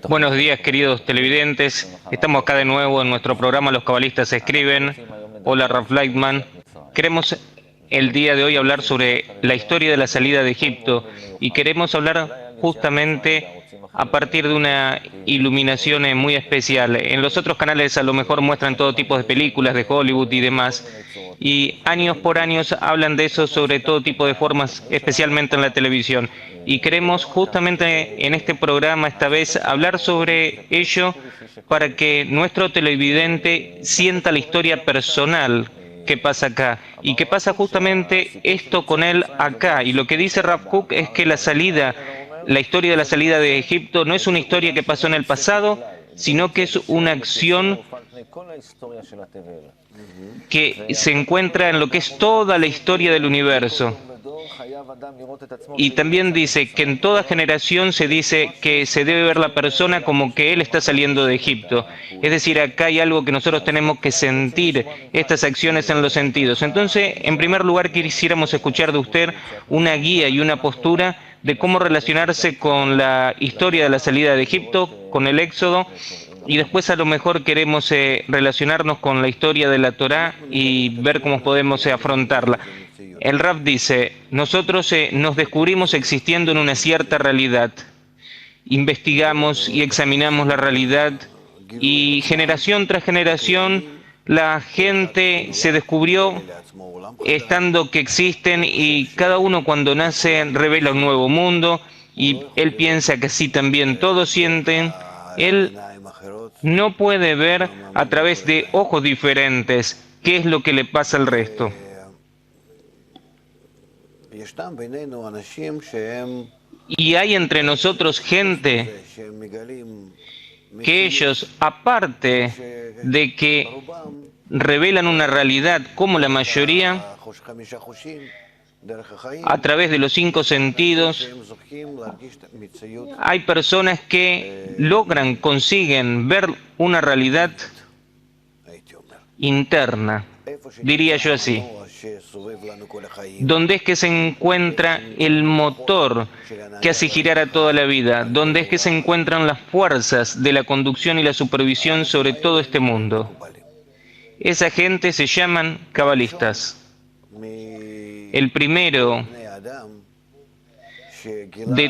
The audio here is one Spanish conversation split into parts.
Buenos días, queridos televidentes. Estamos acá de nuevo en nuestro programa Los Cabalistas Escriben. Hola, Ralph Lightman. Queremos el día de hoy hablar sobre la historia de la salida de Egipto y queremos hablar justamente a partir de una iluminación muy especial. En los otros canales a lo mejor muestran todo tipo de películas de Hollywood y demás, y años por años hablan de eso sobre todo tipo de formas, especialmente en la televisión. Y queremos justamente en este programa esta vez hablar sobre ello para que nuestro televidente sienta la historia personal que pasa acá y que pasa justamente esto con él acá. Y lo que dice Rav Kook es que la historia de la salida de Egipto no es una historia que pasó en el pasado, sino que es una acción que se encuentra en lo que es toda la historia del universo. Y también dice que en toda generación se dice que se debe ver la persona como que él está saliendo de Egipto. Es decir, acá hay algo que nosotros tenemos que sentir, estas acciones en los sentidos. Entonces, en primer lugar, quisiéramos escuchar de usted una guía y una postura de cómo relacionarse con la historia de la salida de Egipto, con el Éxodo, y después a lo mejor queremos relacionarnos con la historia de la Torá y ver cómo podemos afrontarla. El Rab dice, nosotros nos descubrimos existiendo en una cierta realidad, investigamos y examinamos la realidad y generación tras generación la gente se descubrió estando que existen y cada uno cuando nace revela un nuevo mundo y él piensa que así también todos sienten. Él no puede ver a través de ojos diferentes qué es lo que le pasa al resto. Y hay entre nosotros gente que ellos, aparte de que revelan una realidad como la mayoría, a través de los 5 sentidos, hay personas que consiguen ver una realidad interna, diría yo así, donde es que se encuentra el motor que hace girar a toda la vida, donde es que se encuentran las fuerzas de la conducción y la supervisión sobre todo este mundo. Esa gente se llaman cabalistas. El primero de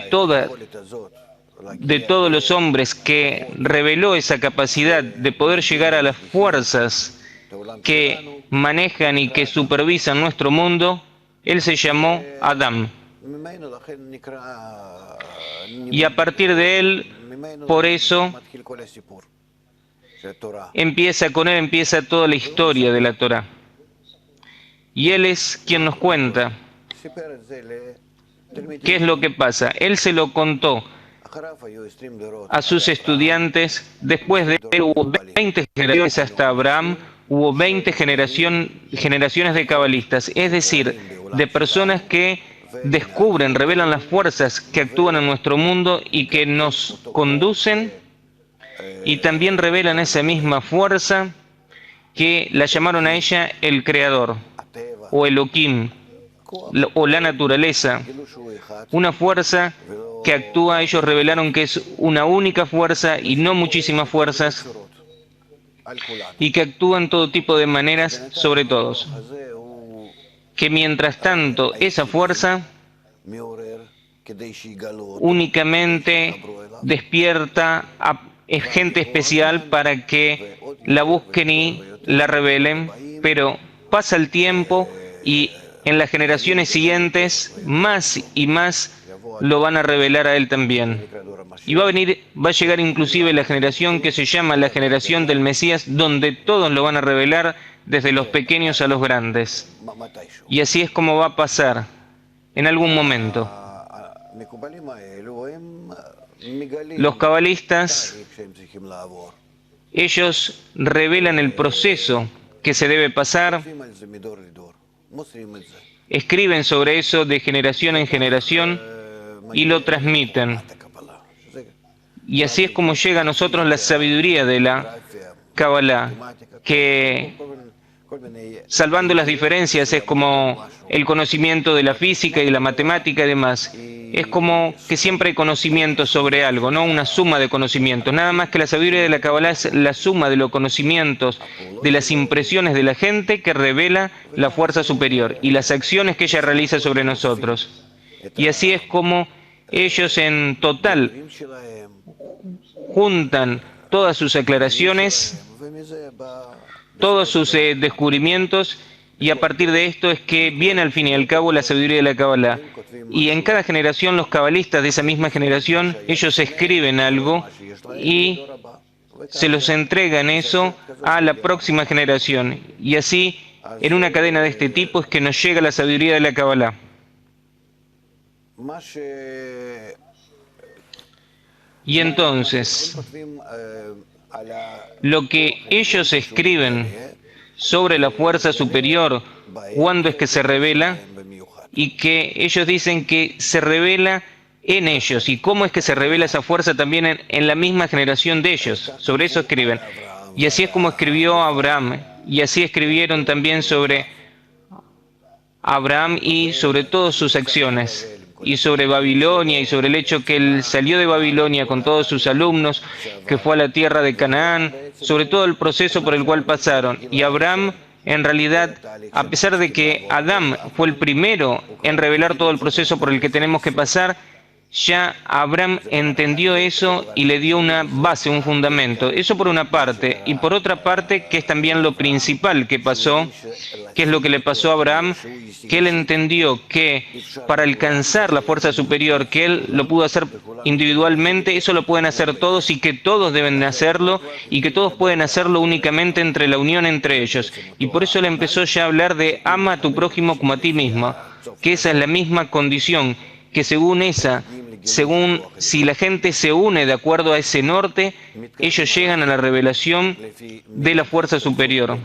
todos los hombres que reveló esa capacidad de poder llegar a las fuerzas que manejan y que supervisan nuestro mundo, él se llamó Adán. Y a partir de él, por eso, empieza toda la historia de la Torá. Y él es quien nos cuenta qué es lo que pasa. Él se lo contó a sus estudiantes. Después de él hubo 20 generaciones hasta Abraham, hubo 20 generaciones de cabalistas, es decir, de personas que descubren, revelan las fuerzas que actúan en nuestro mundo y que nos conducen, y también revelan esa misma fuerza que la llamaron a ella el Creador, o Elohim, o la naturaleza, una fuerza que actúa. Ellos revelaron que es una única fuerza y no muchísimas fuerzas, y que actúa en todo tipo de maneras sobre todos. Que mientras tanto esa fuerza únicamente despierta a gente especial para que la busquen y la revelen, pero pasa el tiempo y en las generaciones siguientes más y más lo van a revelar a él también. Y va a llegar inclusive la generación que se llama la generación del Mesías, donde todos lo van a revelar, desde los pequeños a los grandes. Y así es como va a pasar en algún momento. Los cabalistas, ellos revelan el proceso que se debe pasar, escriben sobre eso de generación en generación y lo transmiten. Y así es como llega a nosotros la sabiduría de la Kabbalah, que salvando las diferencias, es como el conocimiento de la física y de la matemática y demás. Es como que siempre hay conocimiento sobre algo, no una suma de conocimientos. Nada más que la sabiduría de la Kabbalah es la suma de los conocimientos, de las impresiones de la gente que revela la fuerza superior y las acciones que ella realiza sobre nosotros. Y así es como ellos en total juntan todas sus aclaraciones, todos sus descubrimientos, y a partir de esto es que viene al fin y al cabo la sabiduría de la Kabbalah. Y en cada generación los cabalistas de esa misma generación, ellos escriben algo y se los entregan eso a la próxima generación. Y así, en una cadena de este tipo es que nos llega la sabiduría de la Kabbalah. Y entonces, lo que ellos escriben sobre la fuerza superior, cuándo es que se revela, y que ellos dicen que se revela en ellos, y cómo es que se revela esa fuerza también en la misma generación de ellos. Sobre eso escriben. Y así es como escribió Abraham, y así escribieron también sobre Abraham y sobre todas sus acciones, y sobre Babilonia, y sobre el hecho que él salió de Babilonia con todos sus alumnos, que fue a la tierra de Canaán, sobre todo el proceso por el cual pasaron. Y Abraham, en realidad, a pesar de que Adán fue el primero en revelar todo el proceso por el que tenemos que pasar, ya Abraham entendió eso y le dio una base, un fundamento. Eso por una parte. Y por otra parte, que es también lo principal que pasó, que es lo que le pasó a Abraham, que él entendió que para alcanzar la fuerza superior, que él lo pudo hacer individualmente, eso lo pueden hacer todos y que todos deben hacerlo y que todos pueden hacerlo únicamente entre la unión entre ellos. Y por eso él empezó ya a hablar de ama a tu prójimo como a ti mismo, que esa es la misma condición, que según si la gente se une de acuerdo a ese norte, ellos llegan a la revelación de la fuerza superior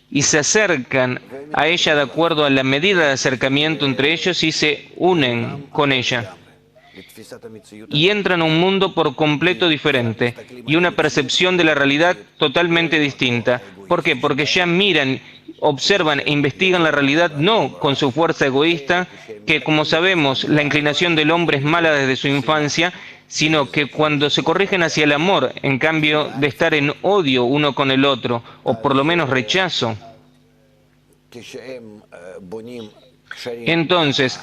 y se acercan a ella de acuerdo a la medida de acercamiento entre ellos y se unen con ella. Y entran a un mundo por completo diferente y una percepción de la realidad totalmente distinta. ¿Por qué? Porque ya miran, observan e investigan la realidad no con su fuerza egoísta, que como sabemos la inclinación del hombre es mala desde su infancia, sino que cuando se corrigen hacia el amor, en cambio de estar en odio uno con el otro, o por lo menos rechazo, entonces,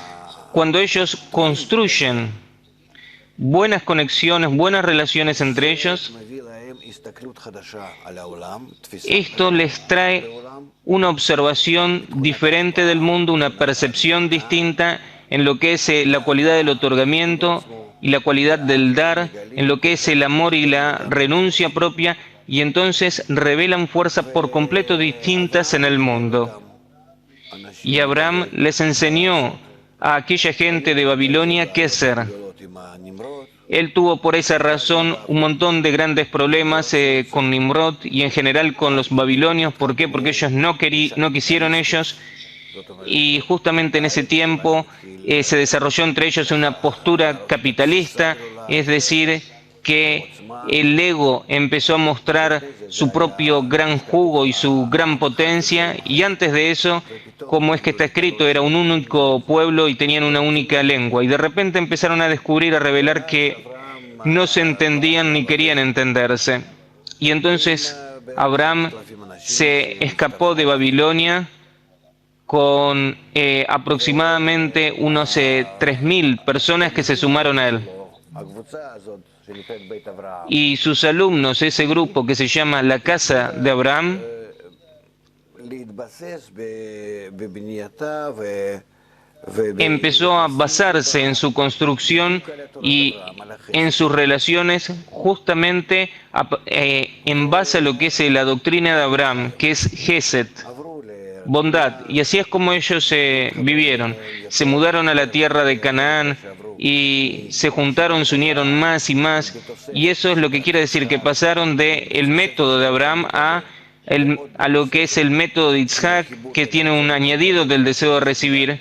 cuando ellos construyen buenas conexiones, buenas relaciones entre ellos, esto les trae una observación diferente del mundo, una percepción distinta en lo que es la cualidad del otorgamiento y la cualidad del dar, en lo que es el amor y la renuncia propia, y entonces revelan fuerzas por completo distintas en el mundo. Y Abraham les enseñó a aquella gente de Babilonia qué hacer. Él tuvo por esa razón un montón de grandes problemas con Nimrod y en general con los babilonios. ¿Por qué? Porque ellos no quisieron ellos, y justamente en ese tiempo se desarrolló entre ellos una postura capitalista, es decir, que el ego empezó a mostrar su propio gran jugo y su gran potencia, y antes de eso, como es que está escrito, era un único pueblo y tenían una única lengua, y de repente empezaron a descubrir, a revelar que no se entendían ni querían entenderse. Y entonces Abraham se escapó de Babilonia con aproximadamente unos 3.000 personas que se sumaron a él. Y sus alumnos, ese grupo que se llama la Casa de Abraham, empezó a basarse en su construcción y en sus relaciones justamente en base a lo que es la doctrina de Abraham, que es Gesed, bondad. Y así es como ellos vivieron. Se mudaron a la tierra de Canaán y se juntaron, se unieron más y más. Y eso es lo que quiere decir que pasaron del método de Abraham a lo que es el método de Isaac, que tiene un añadido del deseo de recibir.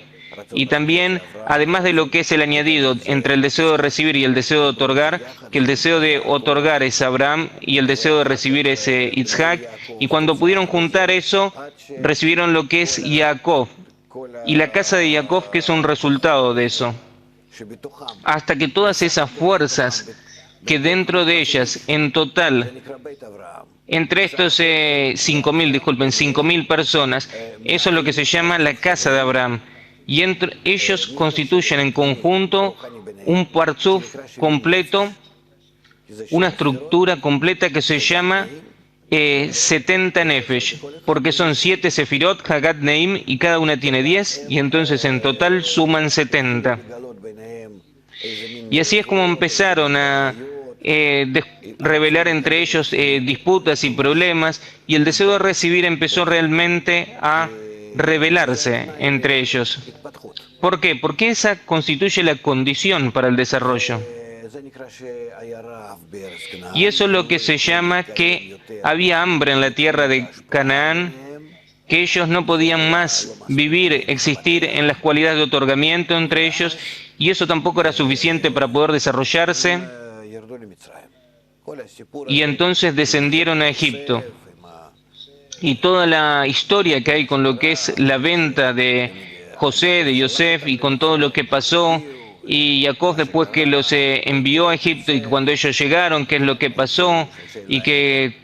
Y también, además de lo que es el añadido entre el deseo de recibir y el deseo de otorgar, que el deseo de otorgar es Abraham y el deseo de recibir es Isaac, y cuando pudieron juntar eso, recibieron lo que es Jacob, y la casa de Jacob, que es un resultado de eso. Hasta que todas esas fuerzas que dentro de ellas, en total, entre estos 5.000, disculpen, 5.000 personas, eso es lo que se llama la casa de Abraham. Y entre ellos constituyen en conjunto un parzuf completo, una estructura completa que se llama 70 Nefesh, porque son 7 Sefirot, Hagat Neim, y cada una tiene 10, y entonces en total suman 70. Y así es como empezaron a revelar entre ellos disputas y problemas, y el deseo de recibir empezó realmente a revelarse entre ellos. ¿Por qué? Porque esa constituye la condición para el desarrollo. Y eso es lo que se llama que había hambre en la tierra de Canaán, que ellos no podían más vivir, existir en las cualidades de otorgamiento entre ellos, y eso tampoco era suficiente para poder desarrollarse, y entonces descendieron a Egipto. Y toda la historia que hay con lo que es la venta de José, de Yosef, y con todo lo que pasó, y Jacob después que los envió a Egipto, y cuando ellos llegaron, qué es lo que pasó, y que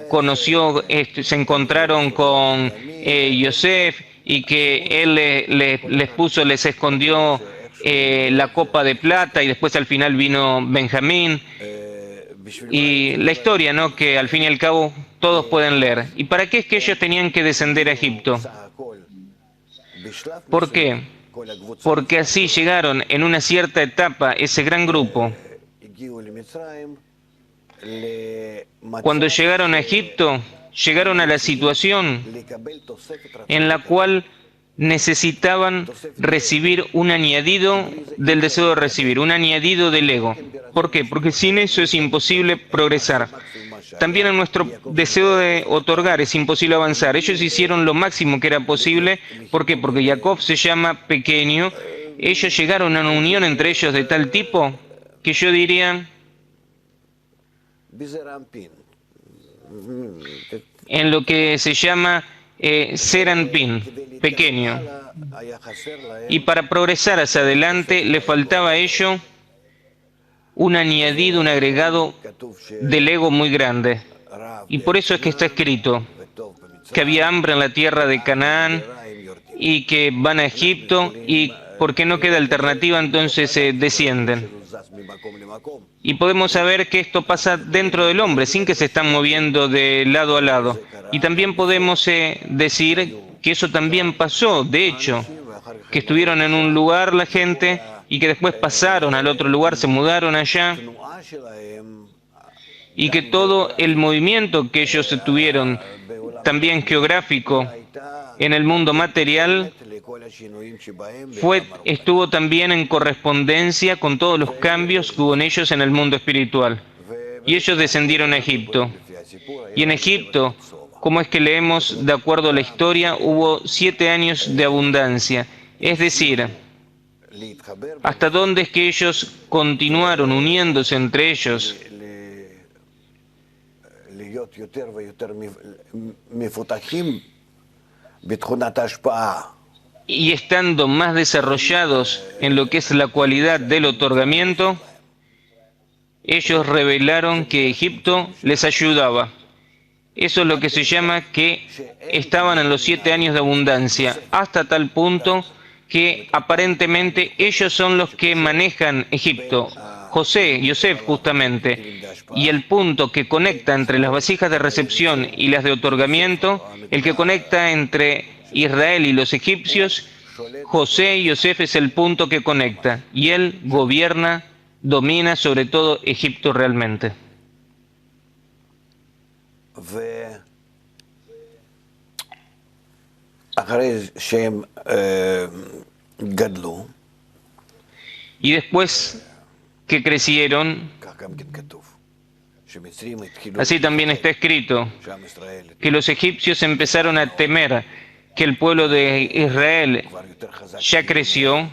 conoció, se encontraron con Yosef, y que él les puso, les escondió la copa de plata, y después al final vino Benjamín, y la historia, ¿no?, que al fin y al cabo todos pueden leer. ¿Y para qué es que ellos tenían que descender a Egipto? ¿Por qué? Porque así llegaron en una cierta etapa, ese gran grupo. Cuando llegaron a Egipto, llegaron a la situación en la cual necesitaban recibir un añadido del deseo de recibir, un añadido del ego. ¿Por qué? Porque sin eso es imposible progresar. También en nuestro deseo de otorgar es imposible avanzar. Ellos hicieron lo máximo que era posible. ¿Por qué? Porque Jacob se llama pequeño. Ellos llegaron a una unión entre ellos de tal tipo que yo diría en lo que se llama Seranpin, pequeño. Y para progresar hacia adelante le faltaba a ello un añadido, un agregado del ego muy grande. Y por eso es que está escrito que había hambre en la tierra de Canaán y que van a Egipto, y porque no queda alternativa entonces descienden. Y podemos saber que esto pasa dentro del hombre, sin que se están moviendo de lado a lado. Y también podemos decir que eso también pasó, de hecho, que estuvieron en un lugar la gente y que después pasaron al otro lugar, se mudaron allá, y que todo el movimiento que ellos tuvieron, también geográfico, en el mundo material, estuvo también en correspondencia con todos los cambios que hubo en ellos en el mundo espiritual. Y ellos descendieron a Egipto. Y en Egipto, como es que leemos de acuerdo a la historia, hubo 7 años de abundancia. Es decir, ¿hasta dónde es que ellos continuaron uniéndose entre ellos? Y estando más desarrollados en lo que es la cualidad del otorgamiento, ellos revelaron que Egipto les ayudaba. Eso es lo que se llama que estaban en los 7 años de abundancia, hasta tal punto que aparentemente ellos son los que manejan Egipto. José, Yosef justamente, y el punto que conecta entre las vasijas de recepción y las de otorgamiento, el que conecta entre Israel y los egipcios, José y Yosef es el punto que conecta, y él gobierna, domina sobre todo Egipto realmente. Y después que crecieron, así también está escrito, que los egipcios empezaron a temer que el pueblo de Israel ya creció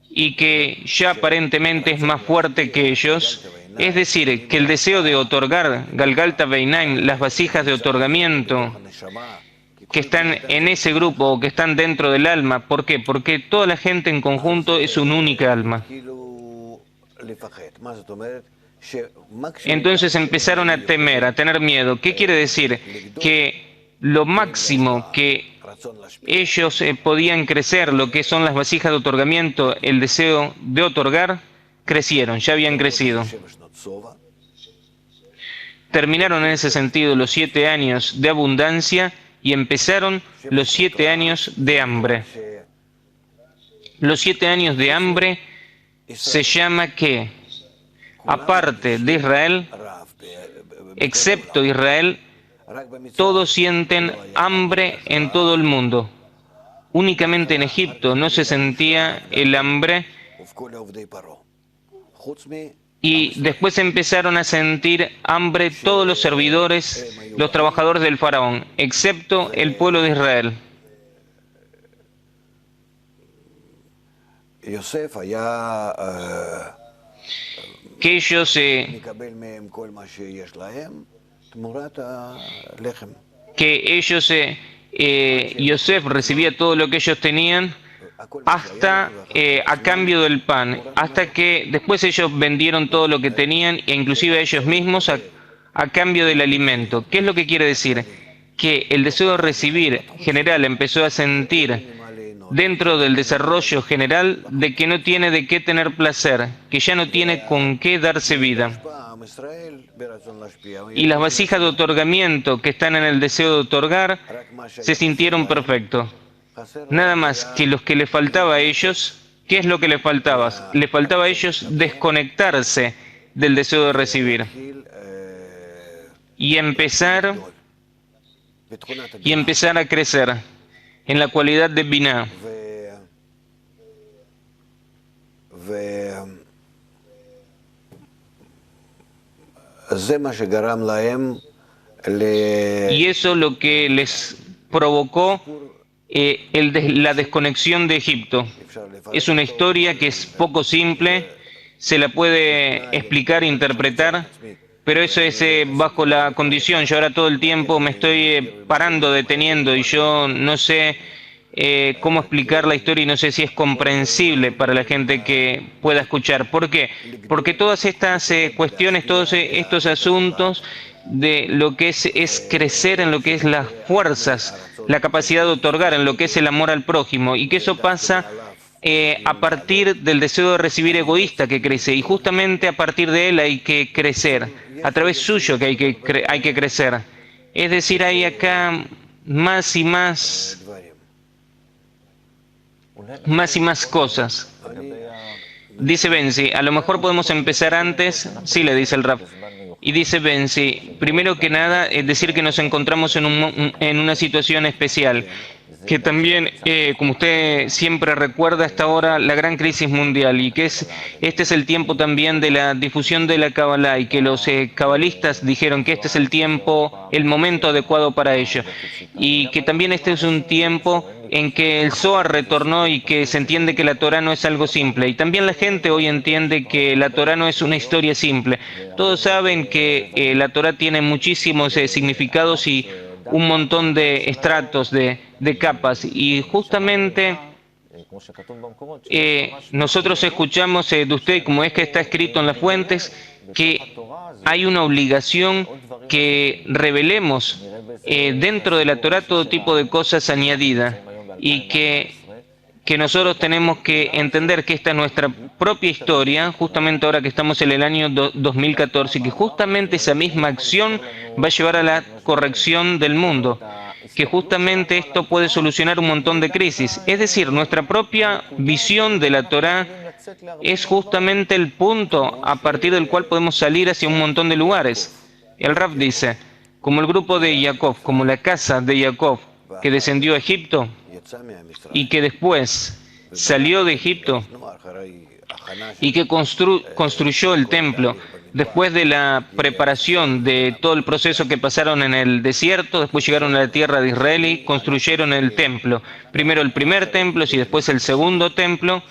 y que ya aparentemente es más fuerte que ellos. Es decir, que el deseo de otorgar, Galgalta Beinaim, las vasijas de otorgamiento que están en ese grupo o que están dentro del alma. ¿Por qué? Porque toda la gente en conjunto es un única alma. Entonces empezaron a temer, a tener miedo. ¿Qué quiere decir? Que lo máximo que ellos podían crecer, lo que son las vasijas de otorgamiento, el deseo de otorgar, crecieron, ya habían crecido. Terminaron en ese sentido los 7 años de abundancia y empezaron los 7 años de hambre. Los 7 años de hambre se llama que, aparte de Israel, excepto Israel, todos sienten hambre en todo el mundo. Únicamente en Egipto no se sentía el hambre y después empezaron a sentir hambre todos los servidores, los trabajadores del faraón, excepto el pueblo de Israel. Que ellos Yosef recibía todo lo que ellos tenían hasta a cambio del pan, hasta que después ellos vendieron todo lo que tenían e inclusive ellos mismos a cambio del alimento. ¿Qué es lo que quiere decir? Que el deseo de recibir general empezó a sentir dentro del desarrollo general de que no tiene de qué tener placer, que ya no tiene con qué darse vida. Y las vasijas de otorgamiento que están en el deseo de otorgar se sintieron perfectos. Nada más que los que les faltaba a ellos, ¿qué es lo que les faltaba? Les faltaba a ellos desconectarse del deseo de recibir y empezar a crecer en la cualidad de Binah. Y eso lo que les provocó la desconexión de Egipto. Es una historia que es poco simple, se la puede explicar, interpretar, pero eso es bajo la condición. Yo ahora todo el tiempo me estoy parando, deteniendo, y yo no sé cómo explicar la historia y no sé si es comprensible para la gente que pueda escuchar. ¿Por qué? Porque todas estas cuestiones, todos estos asuntos de lo que es crecer en lo que es las fuerzas, la capacidad de otorgar, en lo que es el amor al prójimo, y que eso pasa a partir del deseo de recibir egoísta que crece, y justamente a partir de él hay que crecer, a través suyo que hay que crecer. Es decir, hay acá más y más cosas. Dice Benzi, a lo mejor podemos empezar antes. Sí, le dice el Raf. Y dice Benzi, primero que nada, es decir que nos encontramos en una situación especial, que también, como usted siempre recuerda hasta ahora, la gran crisis mundial, y que este es el tiempo también de la difusión de la Kabbalah, y que los cabalistas dijeron que este es el tiempo, el momento adecuado para ello, y que también este es un tiempo en que el Zohar retornó y que se entiende que la Torah no es algo simple. Y también la gente hoy entiende que la Torah no es una historia simple. Todos saben que la Torah tiene muchísimos significados y un montón de estratos, de capas. Y justamente nosotros escuchamos de usted, como es que está escrito en las fuentes, que hay una obligación que revelemos dentro de la Torah todo tipo de cosas añadidas, y que nosotros tenemos que entender que esta es nuestra propia historia, justamente ahora que estamos en el año 2014, y que justamente esa misma acción va a llevar a la corrección del mundo, que justamente esto puede solucionar un montón de crisis. Es decir, nuestra propia visión de la Torah es justamente el punto a partir del cual podemos salir hacia un montón de lugares. El Raf dice, como el grupo de Jacob, como la casa de Jacob, que descendió a Egipto y que después salió de Egipto y que construyó el templo Después de la preparación de todo el proceso que pasaron en el desierto, después llegaron a la tierra de Israel y construyeron el templo. Primero el primer templo y después el segundo templo.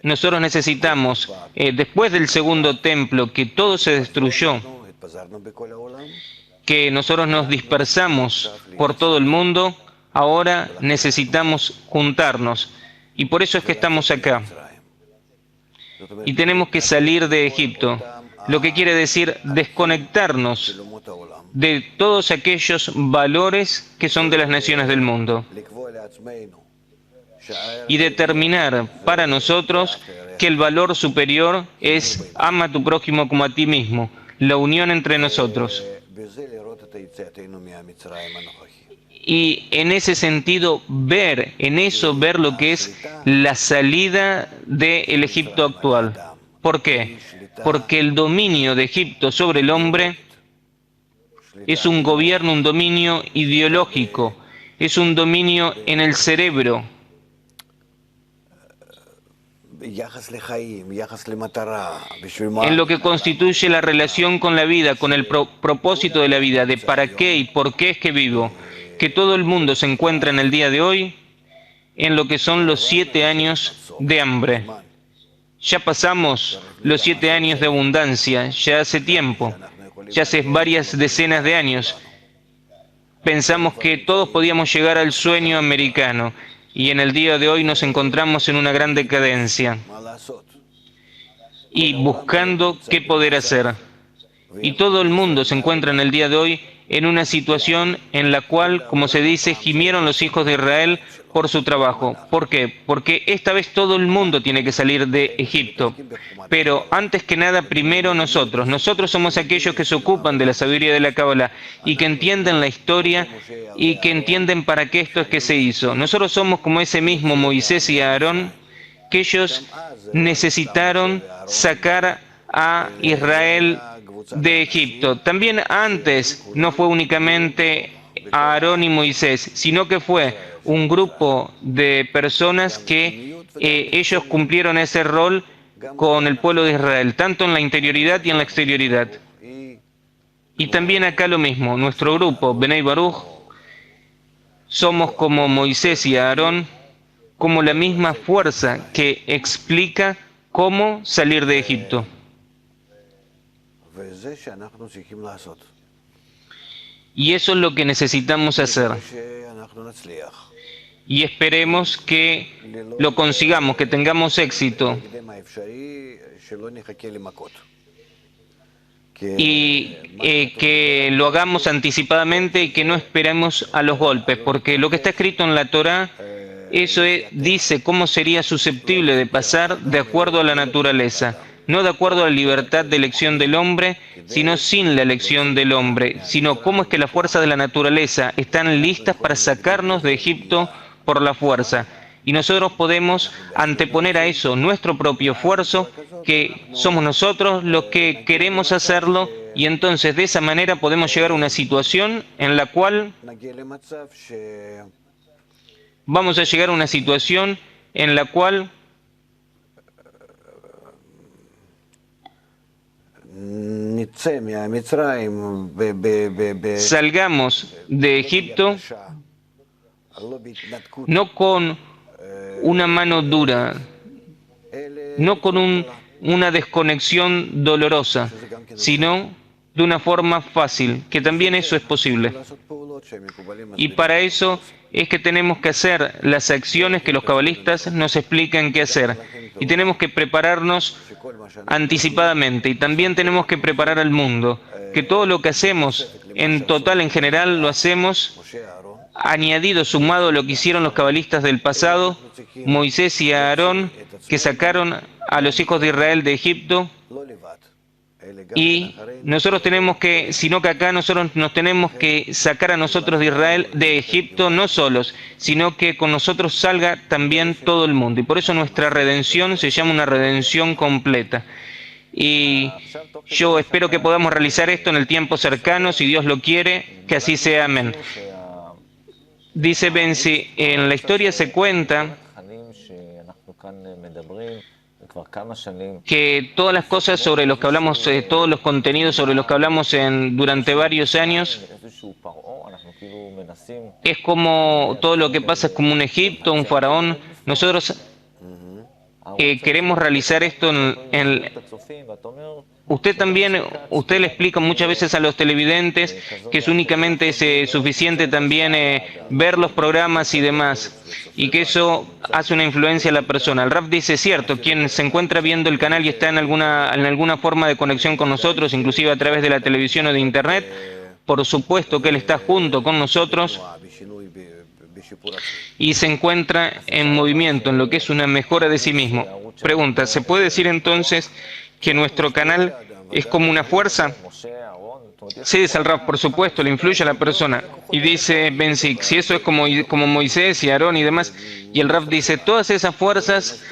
Nosotros necesitamos, después del segundo templo, que todo se destruyó, que nosotros nos dispersamos por todo el mundo, ahora necesitamos juntarnos. Y por eso es que estamos acá. Y tenemos que salir de Egipto, lo que quiere decir desconectarnos de todos aquellos valores que son de las naciones del mundo y determinar para nosotros que el valor superior es ama a tu prójimo como a ti mismo, la unión entre nosotros. Y en ese sentido ver lo que es la salida del Egipto actual. ¿Por qué? Porque el dominio de Egipto sobre el hombre es un gobierno, un dominio ideológico, es un dominio en el cerebro, en lo que constituye la relación con la vida, con el propósito de la vida, de para qué y por qué es que vivo, que todo el mundo se encuentra en el día de hoy en lo que son los 7 años de hambre. Ya pasamos los 7 años de abundancia, ya hace tiempo, ya hace varias decenas de años. Pensamos que todos podíamos llegar al sueño americano y en el día de hoy nos encontramos en una gran decadencia y buscando qué poder hacer. Y todo el mundo se encuentra en el día de hoy en una situación en la cual, como se dice, gimieron los hijos de Israel por su trabajo. ¿Por qué? Porque esta vez todo el mundo tiene que salir de Egipto. Pero antes que nada, primero nosotros. Nosotros somos aquellos que se ocupan de la sabiduría de la Cábala y que entienden la historia y que entienden para qué esto es que se hizo. Nosotros somos como ese mismo Moisés y Aarón, que ellos necesitaron sacar a Israel de Egipto. También antes no fue únicamente Aarón y Moisés, sino que fue un grupo de personas que ellos cumplieron ese rol con el pueblo de Israel, tanto en la interioridad y en la exterioridad. Y también acá lo mismo, nuestro grupo, Benei Baruch, somos como Moisés y Aarón, como la misma fuerza que explica cómo salir de Egipto. Y eso es lo que necesitamos hacer. Y esperemos que lo consigamos, que tengamos éxito. Y que lo hagamos anticipadamente y que no esperemos a los golpes, porque lo que está escrito en la Torá, eso dice cómo sería susceptible de pasar de acuerdo a la naturaleza. No de acuerdo a la libertad de elección del hombre, sino sin la elección del hombre, sino cómo es que las fuerzas de la naturaleza están listas para sacarnos de Egipto por la fuerza. Y nosotros podemos anteponer a eso nuestro propio esfuerzo, que somos nosotros los que queremos hacerlo, y entonces de esa manera podemos llegar a una situación en la cual vamos a llegar a una situación en la cual salgamos de Egipto no con una mano dura, no con una desconexión dolorosa, sino de una forma fácil, que también eso es posible. Y para eso es que tenemos que hacer las acciones que los cabalistas nos explican qué hacer. Y tenemos que prepararnos anticipadamente. Y también tenemos que preparar al mundo. Que todo lo que hacemos, en total, en general, lo hacemos añadido, sumado a lo que hicieron los cabalistas del pasado, Moisés y Aarón, que sacaron a los hijos de Israel de Egipto. Y nosotros tenemos que, sino que acá nosotros nos tenemos que sacar a nosotros de Israel, de Egipto, no solos, sino que con nosotros salga también todo el mundo. Y por eso nuestra redención se llama una redención completa. Y yo espero que podamos realizar esto en el tiempo cercano, si Dios lo quiere, que así sea, amén. Dice Benzi, en la historia se cuenta que todas las cosas sobre los que hablamos, todos los contenidos sobre los que hablamos durante varios años, es como todo lo que pasa es como un Egipto, un faraón. Nosotros queremos realizar esto usted también, usted le explica muchas veces a los televidentes que es únicamente suficiente también ver los programas y demás, y que eso hace una influencia a la persona. El Raf dice, cierto, quien se encuentra viendo el canal y está en alguna forma de conexión con nosotros, inclusive a través de la televisión o de internet, por supuesto que él está junto con nosotros y se encuentra en movimiento, en lo que es una mejora de sí mismo. Pregunta, ¿se puede decir entonces que nuestro canal es como una fuerza? Sí, dice el Raf, por supuesto, le influye a la persona. Y dice Bensik, si eso es como Moisés y Aarón y demás, y el Raf dice, todas esas fuerzas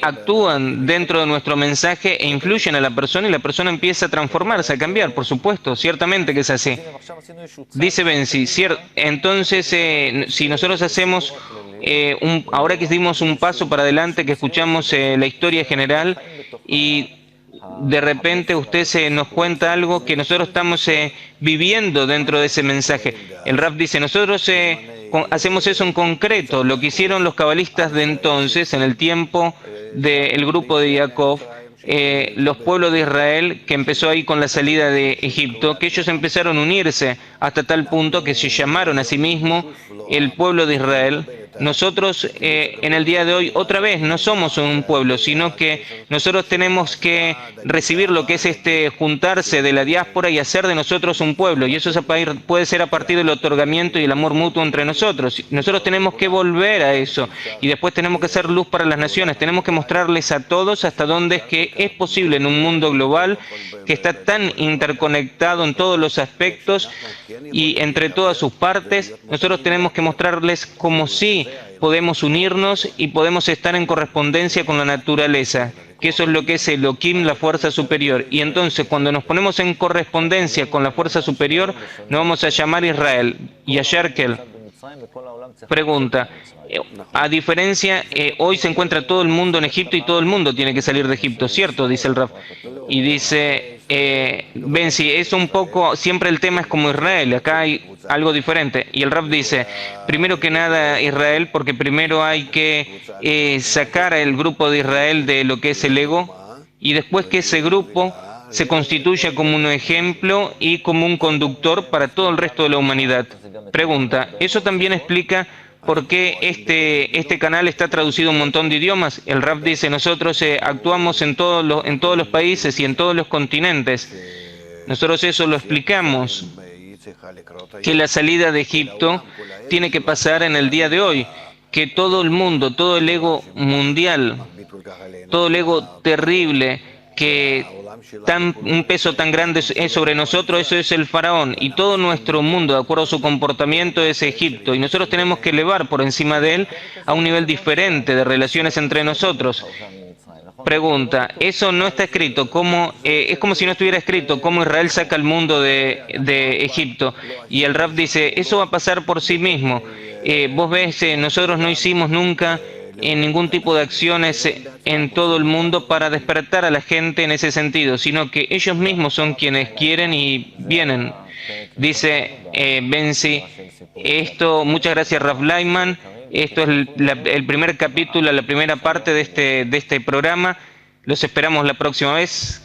actúan dentro de nuestro mensaje e influyen a la persona y la persona empieza a transformarse, a cambiar, por supuesto, ciertamente que es así. Dice Benzi, entonces si nosotros hacemos, ahora que dimos un paso para adelante, que escuchamos la historia general y de repente usted nos cuenta algo que nosotros estamos viviendo dentro de ese mensaje. El Raf dice, nosotros hacemos eso en concreto, lo que hicieron los cabalistas de entonces, en el tiempo del grupo de Jacob, los pueblos de Israel, que empezó ahí con la salida de Egipto, que ellos empezaron a unirse hasta tal punto que se llamaron a sí mismos el pueblo de Israel. Nosotros en el día de hoy otra vez no somos un pueblo, sino que nosotros tenemos que recibir lo que es juntarse de la diáspora y hacer de nosotros un pueblo, y eso puede ser a partir del otorgamiento y el amor mutuo entre nosotros. Nosotros tenemos que volver a eso y después tenemos que ser luz para las naciones, tenemos que mostrarles a todos hasta dónde es que es posible en un mundo global que está tan interconectado en todos los aspectos y entre todas sus partes. Nosotros tenemos que mostrarles cómo sí podemos unirnos y podemos estar en correspondencia con la naturaleza, que eso es lo que es Elohim, la fuerza superior. Y entonces cuando nos ponemos en correspondencia con la fuerza superior, nos vamos a llamar Israel. Y a Sherkel pregunta, a diferencia, hoy se encuentra todo el mundo en Egipto y todo el mundo tiene que salir de Egipto, ¿cierto? Dice el Raf. Y dice, Benzi, es un poco, siempre el tema es como Israel, acá hay algo diferente. Y el Raf dice, primero que nada Israel, porque primero hay que sacar al grupo de Israel de lo que es el ego, y después que ese grupo se constituya como un ejemplo y como un conductor para todo el resto de la humanidad. Pregunta, ¿eso también explica por qué este canal está traducido a un montón de idiomas? El Raf dice, nosotros actuamos en todos los países y en todos los continentes. Nosotros eso lo explicamos, que la salida de Egipto tiene que pasar en el día de hoy, que todo el mundo, todo el ego mundial, todo el ego terrible, que un peso tan grande es sobre nosotros, eso es el faraón, y todo nuestro mundo, de acuerdo a su comportamiento, es Egipto, y nosotros tenemos que elevar por encima de él a un nivel diferente de relaciones entre nosotros. Pregunta, eso no está escrito, es como si no estuviera escrito cómo Israel saca al mundo de Egipto. Y el Raf dice, eso va a pasar por sí mismo. Vos ves, nosotros no hicimos nunca ningún tipo de acciones en todo el mundo para despertar a la gente en ese sentido, sino que ellos mismos son quienes quieren y vienen. Dice Benzi, muchas gracias Raf Lyman. Esto es el primer capítulo, la primera parte de este programa. Los esperamos la próxima vez.